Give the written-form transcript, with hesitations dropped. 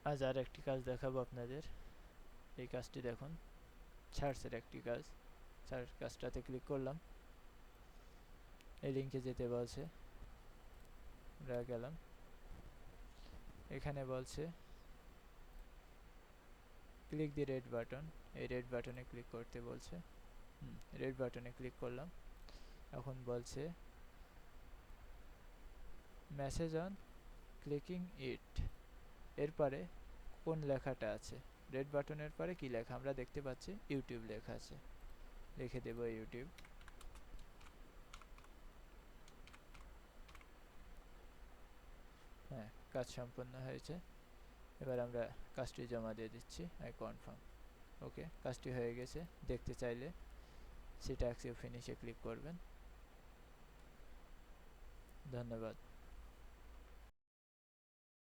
আজ আর একটি কাজ দেখাবো আপনাদের। এই কাজটি দেখুন, সার্চের একটি কাজ। সার্চ কাজটাতে ক্লিক করলাম, এই লিঙ্কে যেতে বলছে, আমরা গেলাম। এখানে বলছে ক্লিক দি রেড বাটন, এই রেড বাটনে ক্লিক করতে বলছে। রেড বাটনে ক্লিক করলাম। এখন বলছে মেসেজ অন ক্লিকিং ইট, এরপরে কোন লেখাটা আছে, রেড বাটনের পরে কি লেখা আমরা দেখতে পাচ্ছি, ইউটিউব লেখা আছে, লিখে দেব ইউটিউব। হ্যাঁ, কাজ সম্পন্ন হয়েছে। এবার আমরা কাজটি জমা দিয়ে দিচ্ছি, আই কনফার্ম। ওকে, কাজটি হয়ে গেছে। দেখতে চাইলে সেটা অ্যাকসেপ্ট ফিনিশে ক্লিক করবেন। ধন্যবাদ।